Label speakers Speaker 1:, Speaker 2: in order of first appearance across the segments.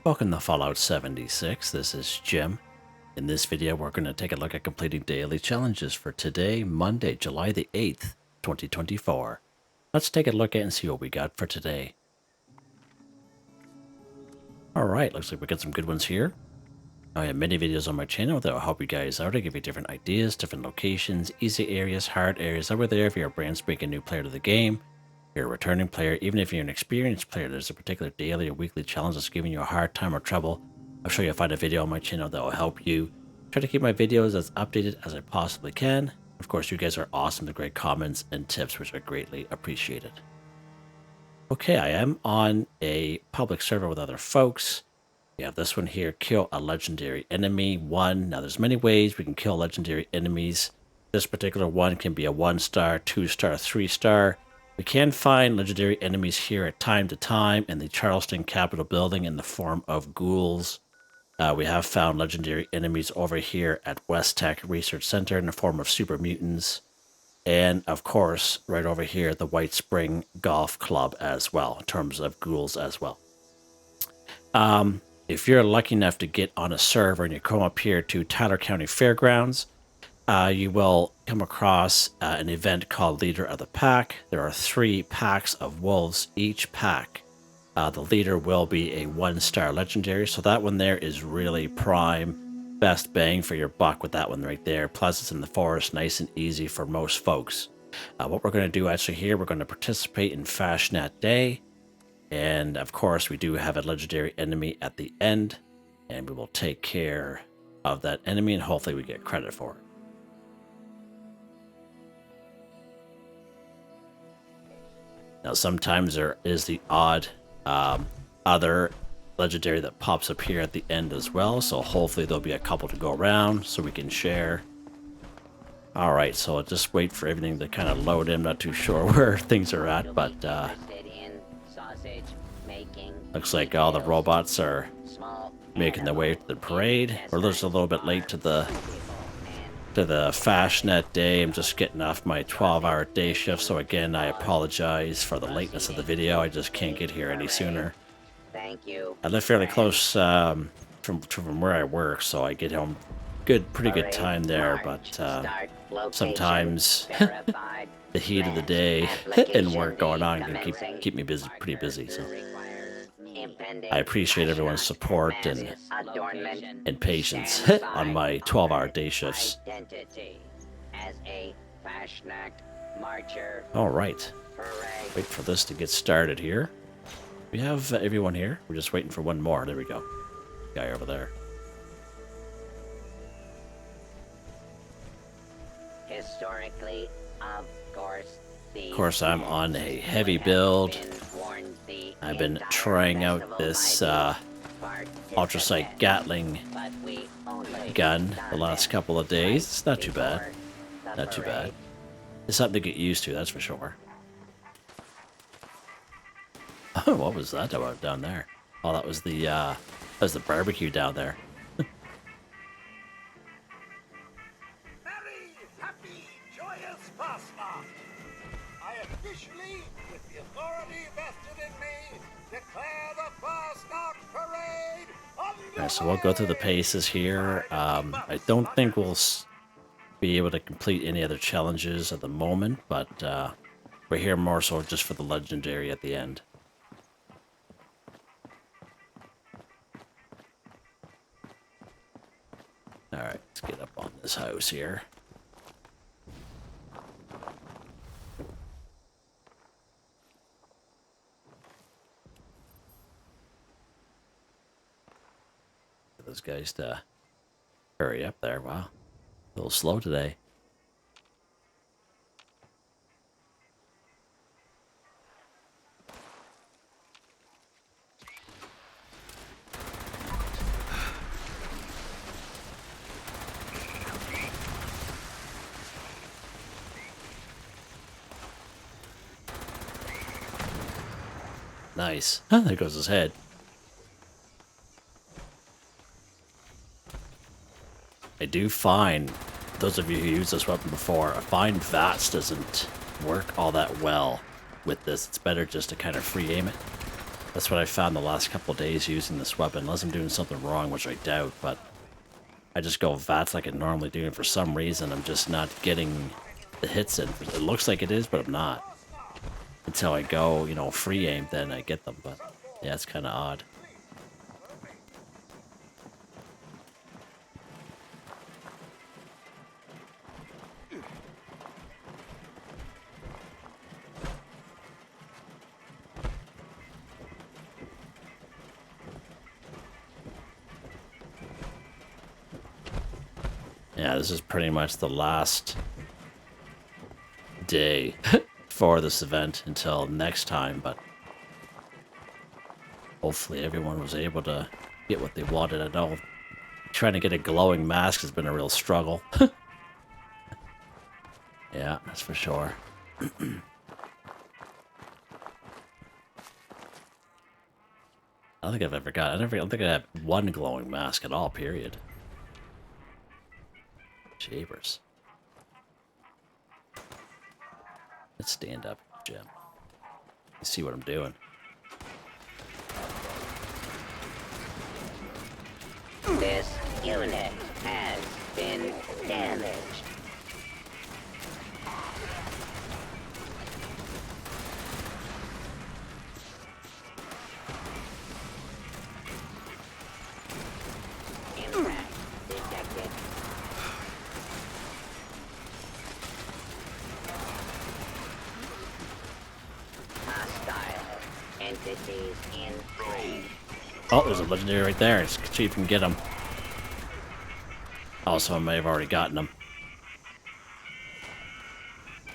Speaker 1: Welcome to Fallout 76. This is Jim. In this video, we're going to take a look at completing daily challenges for today, Monday, July the 8th, 2024. Let's take a look at and see what we got for today. Alright, looks like we got some good ones here. I have many videos on my channel that will help you guys out. I give you different ideas, different locations, easy areas, hard areas, over there if you're a brand spanking new player to the game. If you're a returning player, even if you're an experienced player, there's a particular daily or weekly challenge that's giving you a hard time or trouble. I'll show you find a video on my channel that will help you. Try to keep my videos as updated as I possibly can. Of course, you guys are awesome with great comments and tips, which are greatly appreciated. Okay, I am on a public server with other folks. We have this one here, kill a legendary enemy, 1. Now there's many ways we can kill legendary enemies. This particular one can be a 1-star, 2-star, 3-star. We can find legendary enemies here at time to time in the Charleston Capitol building in the form of ghouls. We have found legendary enemies over here at West Tech Research Center in the form of super mutants. And of course, right over here at the White Spring Golf Club as well, in terms of ghouls as well. If you're lucky enough to get on a server and you come up here to Tyler County Fairgrounds, you will come across an event called Leader of the Pack. There are 3 packs of wolves each pack. The leader will be a 1-star legendary, so that one there is really prime, best bang for your buck with that one right there. Plus it's in the forest, nice and easy for most folks. What we're going to do actually here, we're going to participate in Fasnacht Day. And of course, we do have a legendary enemy at the end, and we will take care of that enemy, and hopefully we get credit for it. Now, sometimes there is the odd other legendary that pops up here at the end as well, so hopefully there'll be a couple to go around so we can share. All right, so I'll just wait for everything to kind of load in. I'm not too sure where things are at, but looks like all the robots are making their way to the parade. We're just a little bit late to the Fasnacht Day. I'm just getting off my 12-hour day shift, so again, I apologize for the lateness of the video. I just can't get here any sooner.
Speaker 2: Thank you.
Speaker 1: I live fairly close from where I work, so I get home pretty good time there, but sometimes the heat of the day and work going on can keep me busy, pretty busy. So I appreciate everyone's support and patience on my 12-hour day shifts. All right, wait for this to get started here. We have everyone here. We're just waiting for one more. There we go. Guy over there.
Speaker 2: Historically, of
Speaker 1: course, I'm on a heavy build. I've been trying out this ultrasight Gatling gun the last couple of days. It's not too bad. Not too bad. It's something to get used to, that's for sure. Oh, what was that about down there? Oh, that was the barbecue down there.
Speaker 3: Merry, happy, joyous Fasnacht! I officially, with the authority vested in me, declare the Fasnacht Parade underway!
Speaker 1: Alright, so we'll go through the paces here. I don't think we'll be able to complete any other challenges at the moment, but we're here more so just for the legendary at the end. Alright, let's get up on this house here. Get those guys to hurry up there. Wow. A little slow today. Nice. There goes his head. I do find, those of you who used this weapon before, I find VATS doesn't work all that well with this. It's better just to kind of free aim it. That's what I found the last couple of days using this weapon, unless I'm doing something wrong, which I doubt, but I just go VATS like I normally do, and for some reason I'm just not getting the hits in. It looks like it is, but I'm not. Until I go, you know, free aim, then I get them, but yeah, it's kind of odd. Yeah, this is pretty much the last day for this event until next time, but hopefully everyone was able to get what they wanted. I know trying to get a glowing mask has been a real struggle. Yeah, that's for sure. I don't think I've ever got. I don't think I have one glowing mask at all. Period. Shavers. Let's stand up, Jim. You see what I'm doing.
Speaker 2: This unit has been damaged. Impact detected. Hostile entities in range.
Speaker 1: Oh, there's a legendary right there. Let's see if we can get him. Also, I may have already gotten him.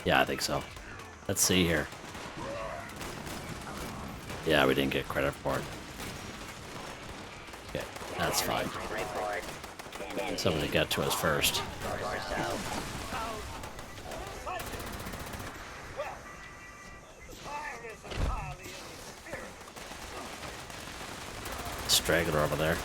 Speaker 1: Yeah, I think so. Let's see here. Yeah, we didn't get credit for it. Okay, that's fine.
Speaker 2: Report.
Speaker 1: Somebody got to us first.
Speaker 2: Or so.
Speaker 3: Well, the fire is entirely in the spirit.
Speaker 1: Straggler over there.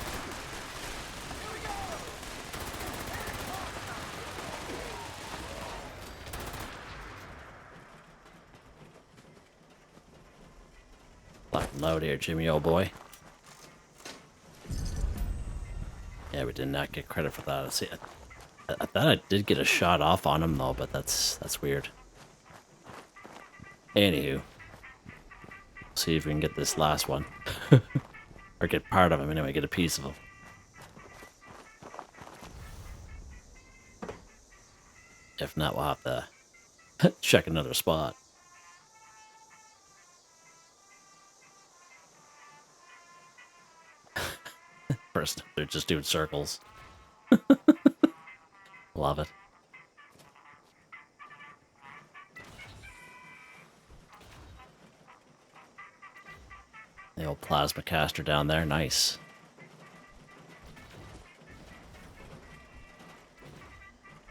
Speaker 1: Lock and load here, Jimmy, old boy. Yeah, we did not get credit for that. See, I thought I did get a shot off on him though, but that's weird. Anywho, see if we can get this last one, or get part of him anyway. Get a piece of him. If not, we'll have to check another spot. First, they're just doing circles. Love it. The old plasma caster down there, nice.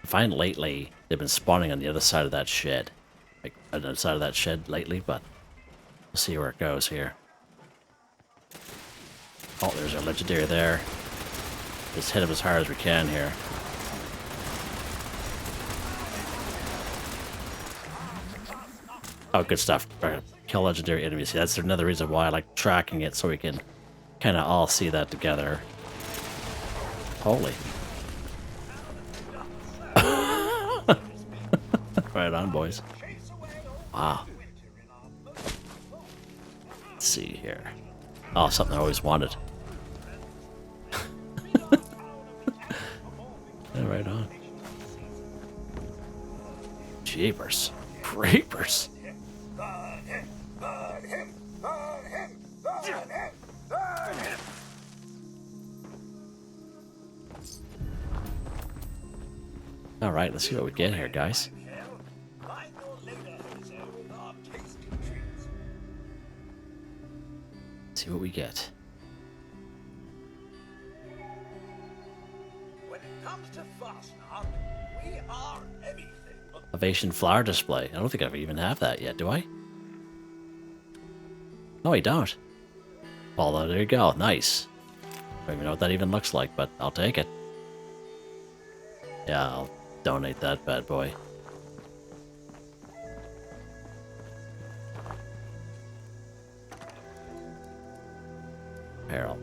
Speaker 1: I find lately they've been spawning on the other side of that shed. Like, on the other side of that shed lately, but we'll see where it goes here. Oh, there's our legendary there. Just hit him as hard as we can here. Oh, good stuff. Right. Kill legendary enemies. See, that's another reason why I like tracking it, so we can kind of all see that together. Holy. Right on, boys. Wow. Let's see here. Oh, something I always wanted. Yeah, right on. Jeepers. Creepers.
Speaker 3: Burn him! Burn him! Burn him! Burn him! Burn him!
Speaker 1: Alright, let's see what we get here, guys.
Speaker 3: Find your leader, Hazel, with our tasty treats.
Speaker 1: See what we get.
Speaker 3: When it comes to Fasnacht, we are everything.
Speaker 1: Ovation flower display. I don't think I even have that yet, do I? No, I don't. Well, there you go. Nice. I don't even know what that even looks like, but I'll take it. Yeah, I'll donate that bad boy. apparel.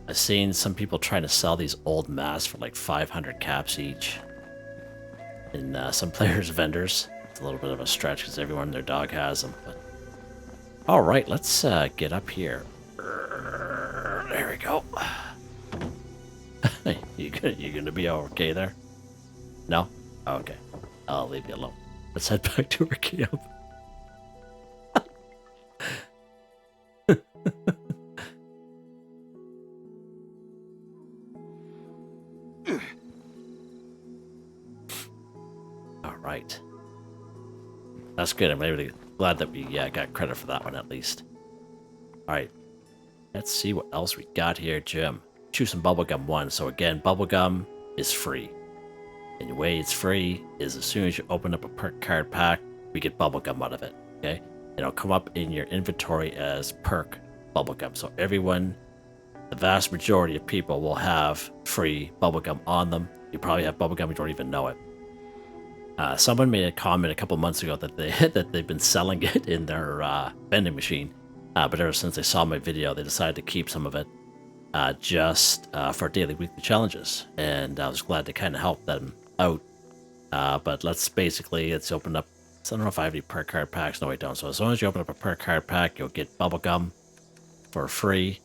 Speaker 1: I've seen some people trying to sell these old masks for like 500 caps each. In some players' vendors. It's a little bit of a stretch because everyone and their dog has them. But all right, let's get up here. There we go. You gonna be okay there? No? Okay. I'll leave you alone. Let's head back to our camp. All right. That's good. I'm really glad that we got credit for that one at least. All right. Let's see what else we got here, Jim. Choose some Bubblegum 1. So again, Bubblegum is free. And the way it's free is as soon as you open up a perk card pack, we get Bubblegum out of it. Okay? It'll come up in your inventory as perk Bubblegum. So everyone, the vast majority of people will have free Bubblegum on them. You probably have Bubblegum, you don't even know it. Someone made a comment a couple months ago that they've been selling it in their vending machine. But ever since they saw my video, they decided to keep some of it just for daily weekly challenges. And I was glad to kind of help them out. But let's open up. I don't know if I have any perk card packs. No, I don't. So as long as you open up a perk card pack, you'll get Bubblegum for free.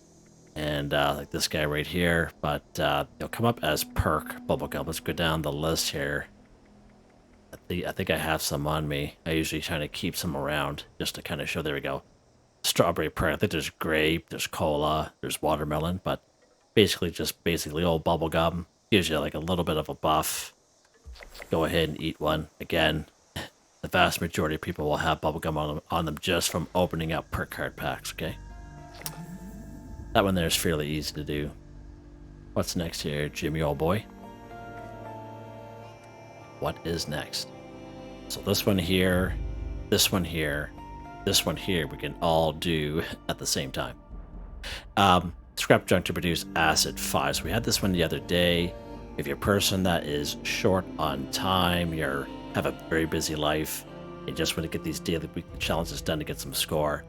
Speaker 1: And like this guy right here. But it'll come up as perk Bubblegum. Let's go down the list here. I think I have some on me. I usually try to keep some around just to kind of show. There we go. Strawberry perk. I think there's grape, there's cola, there's watermelon, but basically old Bubblegum. Gives you like a little bit of a buff. Go ahead and eat one. Again, the vast majority of people will have Bubblegum on them just from opening up perk card packs, okay? That one there is fairly easy to do. What's next here, Jimmy old boy? What is next? So this one here, this one here, this one here, we can all do at the same time. Scrap junk to produce acid 5. So we had this one the other day. If you're a person that is short on time, have a very busy life, and just want to get these daily weekly challenges done to get some score,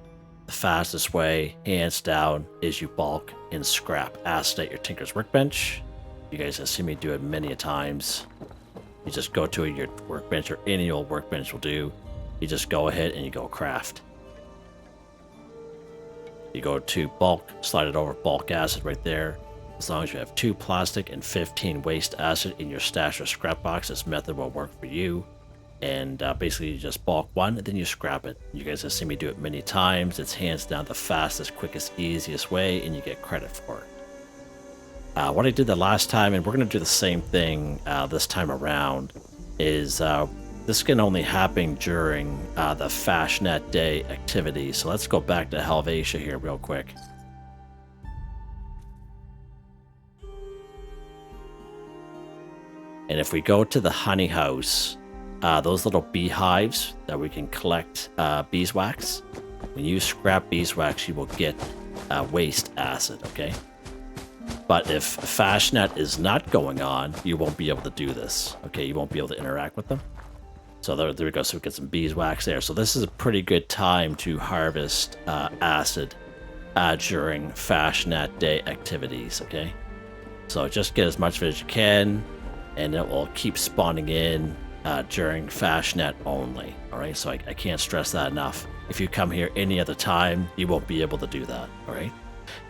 Speaker 1: the fastest way, hands down, is you bulk and scrap acid at your Tinker's Workbench. You guys have seen me do it many a times. You just go to your workbench, or any old workbench will do. You just go ahead and you go craft. You go to bulk, slide it over bulk acid right there. As long as you have 2 plastic and 15 waste acid in your stash or scrap box, this method will work for you. And basically you just bulk one and then you scrap it. You guys have seen me do it many times. It's hands down the fastest, quickest, easiest way, and you get credit for it. What I did the last time, and we're going to do the same thing this time around, is this can only happen during the Fasnacht Day activity. So let's go back to Helvetia here real quick. And if we go to the honey house, those little beehives that we can collect beeswax, when you scrap beeswax, you will get waste acid, okay? But if Fasnacht is not going on, you won't be able to do this. Okay, you won't be able to interact with them. So there we go. So we get some beeswax there. So this is a pretty good time to harvest acid during Fasnacht Day activities. Okay, so just get as much of it as you can, and it will keep spawning in during Fasnacht only. All right, so I can't stress that enough. If you come here any other time, you won't be able to do that. All right.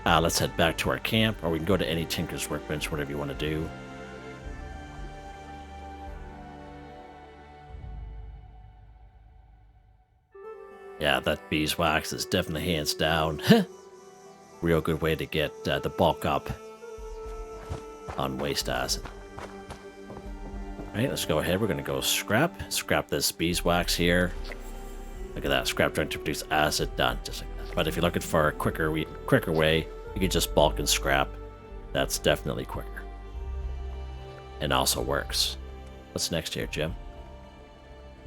Speaker 1: Let's head back to our camp, or we can go to any Tinker's Workbench, whatever you want to do. Yeah, that beeswax is definitely hands down. Real good way to get the bulk up on waste acid. Alright, let's go ahead. We're going to go scrap this beeswax here. Look at that, scrap junk to produce acid, done. Just like that. But if you're looking for a quicker way, you can just bulk and scrap. That's definitely quicker. And also works. What's next here, Jim?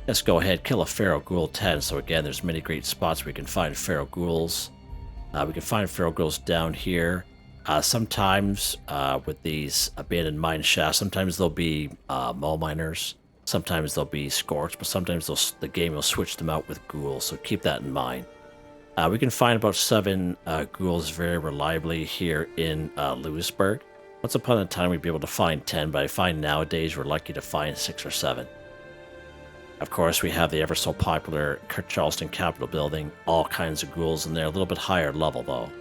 Speaker 1: Let's go ahead, kill a Feral Ghoul 10. So again, there's many great spots where we can find Feral Ghouls. We can find Feral Ghouls down here. Sometimes with these abandoned mine shafts, sometimes they'll be mole miners. Sometimes they'll be scorched, but sometimes the game will switch them out with ghouls, so keep that in mind. We can find about 7 ghouls very reliably here in Lewisburg. Once upon a time, we'd be able to find 10, but I find nowadays we're lucky to find 6 or 7. Of course, we have the ever so popular Charleston Capitol building, all kinds of ghouls in there, a little bit higher level though.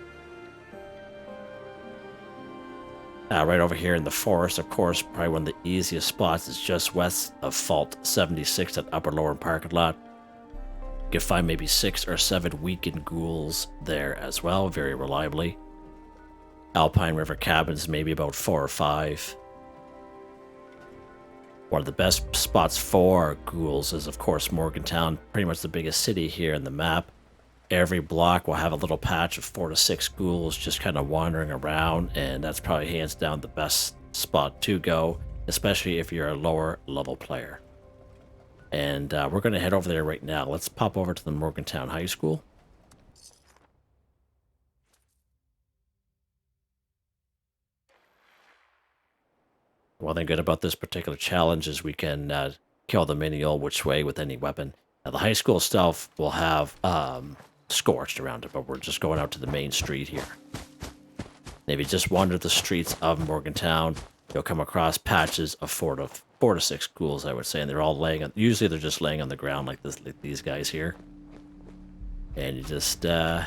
Speaker 1: Right over here in the forest, of course, probably one of the easiest spots is just west of Fault 76 at Upper Lower Parking Lot. You can find maybe 6 or 7 weakened ghouls there as well, very reliably. Alpine River Cabins, maybe about 4 or 5. One of the best spots for ghouls is, of course, Morgantown, pretty much the biggest city here in the map. Every block will have a little patch of 4 to 6 ghouls just kind of wandering around, and that's probably hands down the best spot to go, especially if you're a lower level player. And we're going to head over there right now. Let's pop over to the Morgantown High School. One thing good about this particular challenge is we can kill the mini old which way with any weapon. Now, the high school itself will have scorched around it, but we're just going out to the main street here. And if you just wander the streets of Morgantown, you'll come across patches of 4 to 6 ghouls, I would say, and they're all laying on, usually they're just laying on the ground like this, like these guys here. And you just do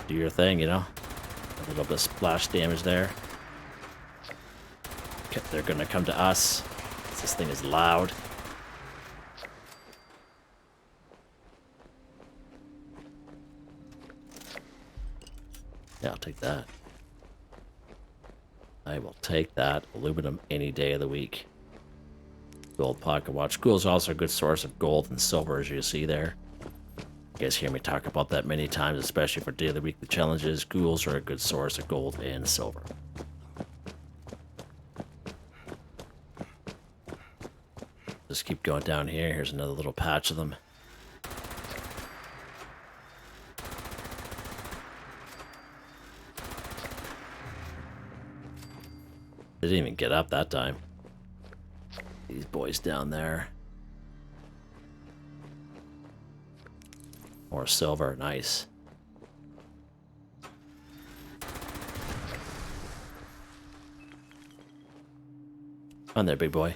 Speaker 1: your thing, you know. A little bit of splash damage there. Okay, they're gonna come to us. This thing is loud. Yeah, I'll take that. I will take that. Aluminum any day of the week. Gold pocket watch. Ghouls are also a good source of gold and silver, as you see there. You guys hear me talk about that many times, especially for daily weekly challenges. Ghouls are a good source of gold and silver. Just keep going down here. Here's another little patch of them. They didn't even get up that time. These boys down there. More silver, nice. On there, big boy.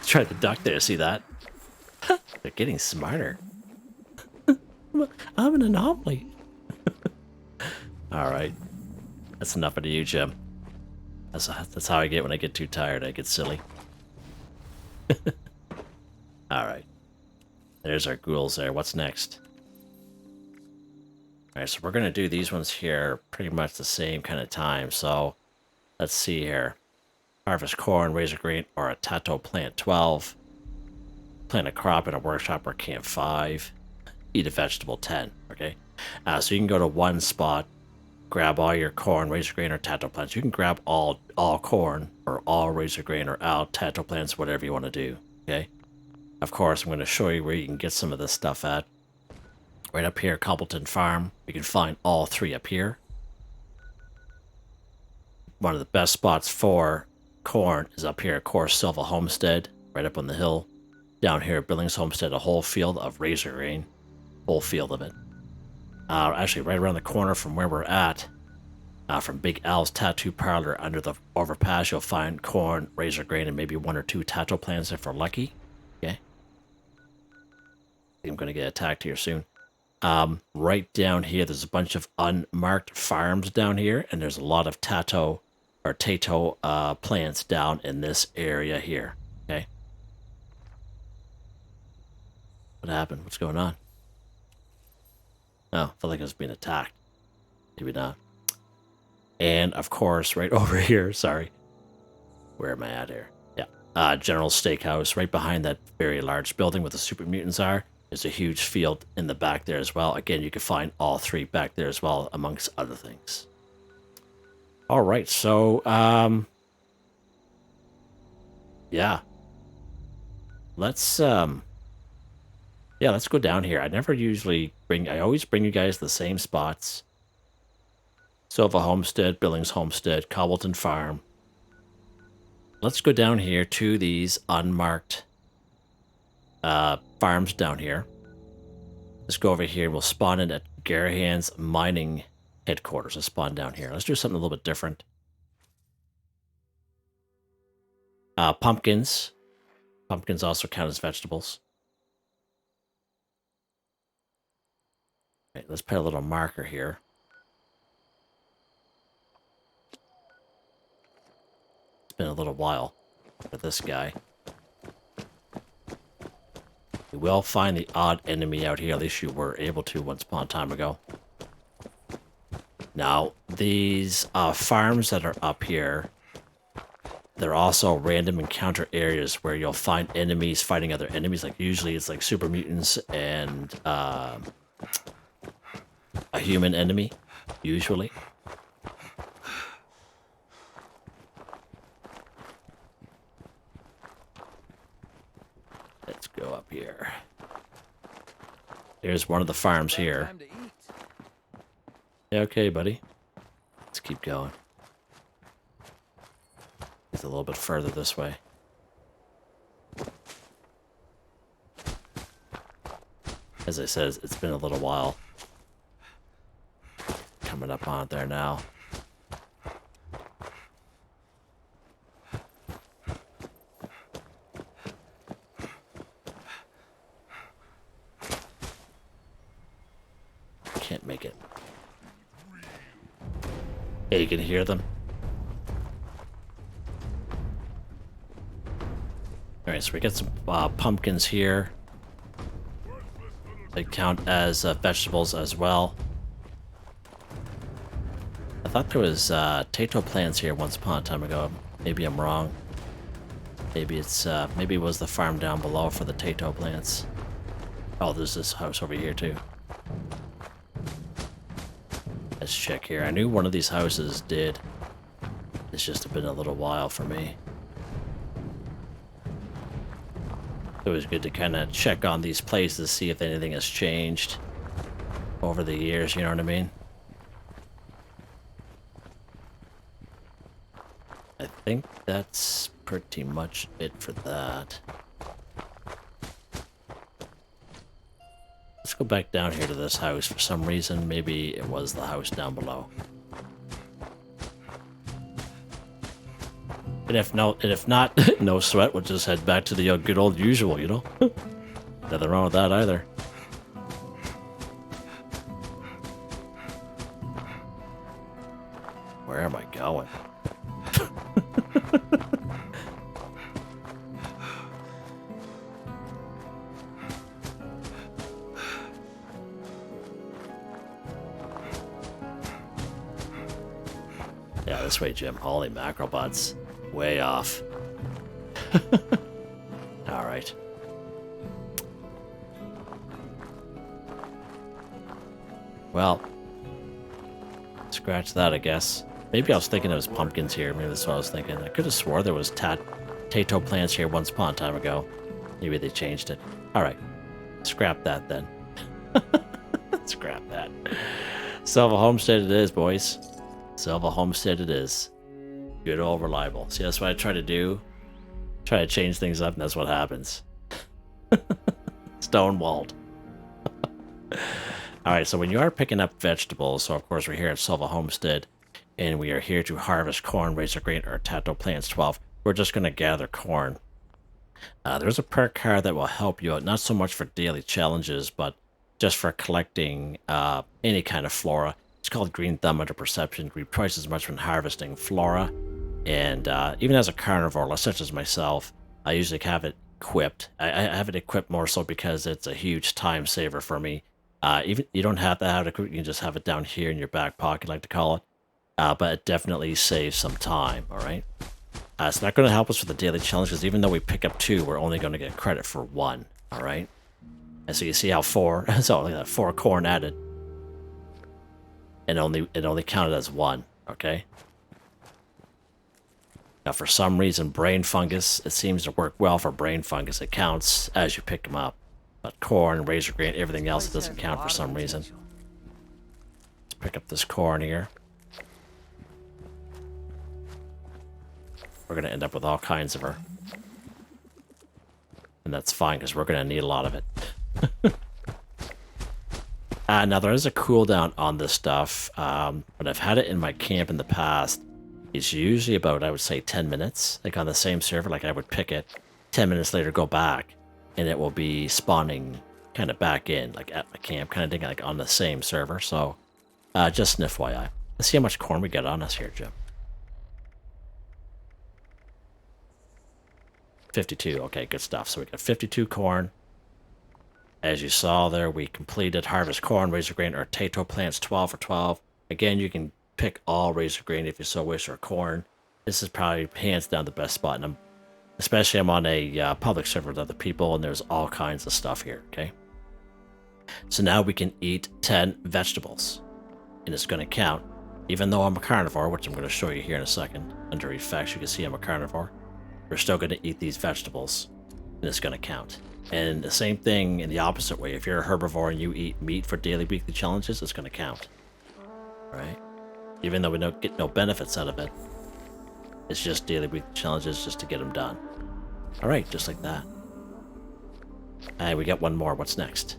Speaker 1: Tried to duck there, see that? They're getting smarter. I'm an anomaly. Alright. That's enough of you, Jim. That's how I get when I get too tired. I get silly. Alright. There's our ghouls there. What's next? Alright, so we're going to do these ones here pretty much the same kind of time. So, let's see here. Harvest corn, Razorgrain, or a Tato plant 12. Plant a crop in a workshop or camp 5. Eat a vegetable 10. Okay? So you can go to one spot, grab all your corn, Razorgrain, or Tato plants. You can grab all corn, or all Razorgrain, or all Tato plants, whatever you want to do. Okay? Of course, I'm going to show you where you can get some of this stuff at. Right up here, Cobbleton Farm. You can find all 3 up here. One of the best spots for corn is up here at Core Silva Homestead, right up on the hill. Down here at Billings Homestead, a whole field of Razorgrain. Whole field of it. Actually, right around the corner from where we're at, from Big Al's Tattoo Parlor under the overpass, you'll find corn, Razorgrain, and maybe 1 or 2 Tato plants if we're lucky. Okay? I'm going to get attacked here soon. Right down here, there's a bunch of unmarked farms down here, and there's a lot of Tato or Tato plants down in this area here. Okay? What happened? What's going on? Oh, I felt like I was being attacked. Maybe not. And, of course, right over here, sorry. Where am I at here? Yeah. General Steakhouse, right behind that very large building where the super mutants are. There's a huge field in the back there as well. Again, you can find all 3 back there as well, amongst other things. All right, so, yeah. Let's go down here. I always bring you guys the same spots. Silva Homestead, Billings Homestead, Cobbleton Farm. Let's go down here to these unmarked farms down here. Let's go over here and we'll spawn in at Garahan's mining headquarters. Let's spawn down here. Let's do something a little bit different. Pumpkins. Pumpkins also count as vegetables. Okay, let's put a little marker here. It's been a little while for this guy. You will find the odd enemy out here. At least you were able to once upon a time ago. Now, these farms that are up here, they're also random encounter areas where you'll find enemies fighting other enemies. Like usually it's like super mutants and a human enemy, usually. Let's go up here. Here's one of the farms here. Yeah, okay, buddy. Let's keep going. It's a little bit further this way. As I said, it's been a little while. Coming up on it there now. Can't make it. Yeah, you can hear them. Alright, so we got some pumpkins here. They count as vegetables as well. I thought there was Tato plants here once upon a time ago. Maybe I'm wrong. Maybe it's maybe it was the farm down below for the Tato plants. Oh, there's this house over here too. Let's check here. I knew one of these houses did. It's just been a little while for me. It was good to kind of check on these places, see if anything has changed over the years, you know what I mean? I think that's pretty much it for that. Let's go back down here to this house. For some reason, maybe it was the house down below. And if not, no sweat, we'll just head back to the good old usual, you know? Nothing wrong with that either. Where am I going? Yeah, this way, Jim. Holy macrobots. Way off. Alright. Well, scratch that, I guess. Maybe I was thinking it was pumpkins here. Maybe that's what I was thinking. I could have swore there was Tato plants here once upon a time ago. Maybe they changed it. Alright. Scrap that then. Scrap that. Silva Homestead it is, boys. Silva Homestead it is. Good old reliable. See, that's what I try to do. Try to change things up, and that's what happens. Stonewalled. Alright, so when you are picking up vegetables, so of course we're here at Silva Homestead, and we are here to harvest corn, Razorgrain, or Tato plants 12. We're just going to gather corn. There's a perk card that will help you out, not so much for daily challenges, but just for collecting any kind of flora. It's called Green Thumb Under Perception. Green twice as much when harvesting flora. And even as a carnivore, such as myself, I usually have it equipped. I have it equipped more so because it's a huge time saver for me. Even you don't have to have it equipped, you can just have it down here in your back pocket, I like to call it. But it definitely saves some time, alright? It's not going to help us with the daily challenge, because even though we pick up 2, we're only going to get credit for 1, alright? And so you see how 4, so look at that, 4 corn added. And it only counted as 1, okay? Now, for some reason, brain fungus, it seems to work well for brain fungus. It counts as you pick them up. But corn, Razorgrain, everything else, it doesn't count for some reason. Let's pick up this corn here. We're going to end up with all kinds of her. And that's fine, because we're going to need a lot of it. Now, there is a cooldown on this stuff, but I've had it in my camp in the past. It's usually about, I would say, 10 minutes. Like on the same server, like I would pick it, 10 minutes later go back, and it will be spawning kind of back in, like at my camp, kind of thing, like on the same server. So, just an FYI. Let's see how much corn we got on us here, Jim. 52. Okay, good stuff. So we got 52 corn. As you saw there, we completed harvest corn, Razorgrain, or Tato plants 12 for 12. Again, you can pick all Razorgrain if you so wish, or corn. This is probably hands down the best spot, and especially I'm on a public server with other people, and there's all kinds of stuff here, okay? So now we can eat 10 vegetables, and it's going to count. Even though I'm a carnivore, which I'm going to show you here in a second, under effects you can see I'm a carnivore, we're still going to eat these vegetables, and it's going to count. And the same thing in the opposite way. If you're a herbivore and you eat meat for daily, weekly challenges, it's going to count. Right? Even though we don't get no benefits out of it, it's just daily, weekly challenges just to get them done. Alright, just like that. And we got one more. What's next?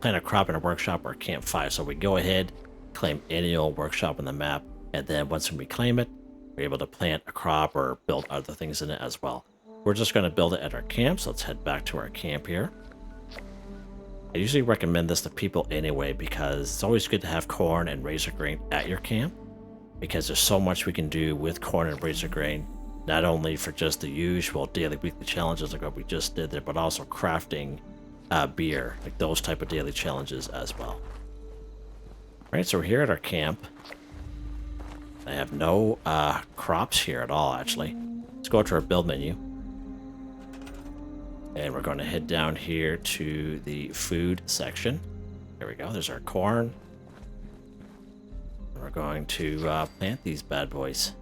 Speaker 1: Plant a crop in a workshop or campfire. So we go ahead, claim any old workshop on the map, and then once we claim it, we're able to plant a crop or build other things in it as well. We're just going to build it at our camp, so let's head back to our camp here. I usually recommend this to people anyway, because it's always good to have corn and Razorgrain at your camp, because there's so much we can do with corn and Razorgrain, not only for just the usual daily, weekly challenges like what we just did there, but also crafting beer, like those type of daily challenges as well. Alright, so we're here at our camp. I have no crops here at all, actually. Let's go to our build menu. And we're going to head down here to the food section. There we go. There's our corn. We're going to plant these bad boys.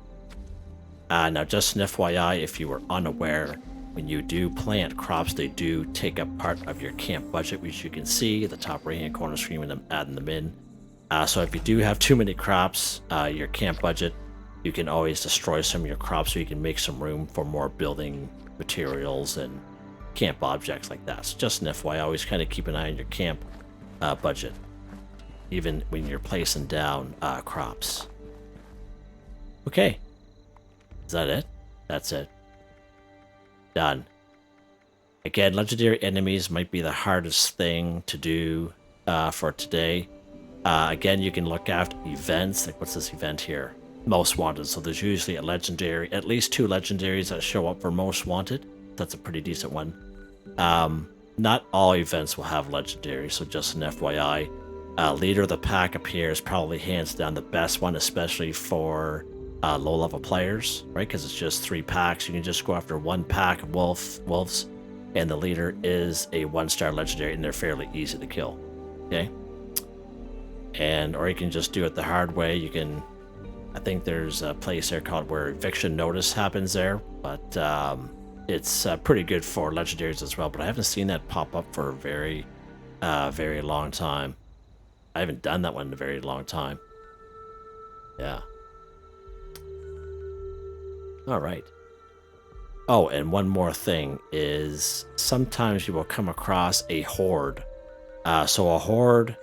Speaker 1: Now, just an FYI, if you were unaware, when you do plant crops, they do take up part of your camp budget, which you can see at the top right-hand corner screen when I'm adding them in. So if you do have too many crops, your camp budget, you can always destroy some of your crops so you can make some room for more building materials and camp objects like that. So just an FYI, always kind of keep an eye on your camp budget, even when you're placing down crops. Okay. Is that it? That's it. Done. Again, legendary enemies might be the hardest thing to do for today. Again, you can look after events. Like, what's this event here? Most Wanted. So there's usually a legendary, at least 2 legendaries that show up for Most Wanted. That's a pretty decent one. Not all events will have legendary, so just an FYI. Leader of the Pack appears probably hands down the best one, especially for low-level players, right? Because it's just 3 packs. You can just go after 1 pack of wolves, and the leader is a 1-star legendary, and they're fairly easy to kill. Okay? Or you can just do it the hard way. You can, I think there's a place there called where eviction notice happens there, but it's pretty good for legendaries as well, but I haven't seen that pop up for a very, very long time. I haven't done that one in a very long time. Yeah. All right. Oh, and one more thing is sometimes you will come across a horde. So a horde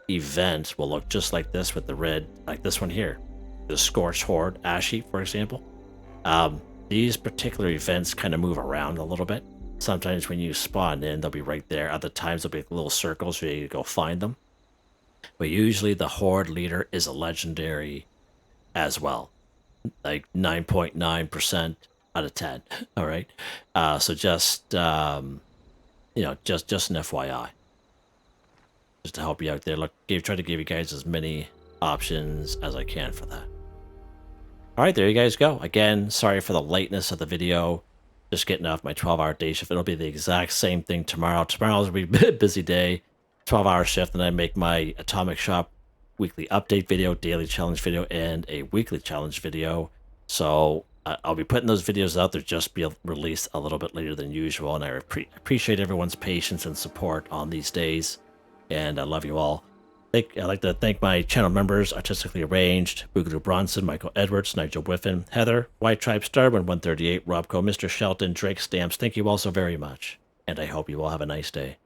Speaker 1: event will look just like this with the red, like this one here. The Scorched Horde, Ashy, for example. These particular events kind of move around a little bit. Sometimes when you spawn in, they'll be right there. Other times they'll be little circles for you to go find them. But usually the Horde leader is a legendary as well. Like 9.9% out of 10. All right. So just, just an FYI. Just to help you out there. Look, try to give you guys as many options as I can for that. All right, there you guys go. Again, sorry for the lateness of the video. Just getting off my 12-hour day shift. It'll be the exact same thing tomorrow. Tomorrow's going to be a busy day. 12-hour shift, and I make my Atomic Shop weekly update video, daily challenge video, and a weekly challenge video. So I'll be putting those videos out. They'll just be released a little bit later than usual, and I appreciate everyone's patience and support on these days, and I love you all. I'd like to thank my channel members, Artistically Arranged, Boogaloo Bronson, Michael Edwards, Nigel Wiffen, Heather, Whitetribe, Starwin 138, Robco, Mr. Shelton, Drake Stamps. Thank you all so very much. and I hope you all have a nice day.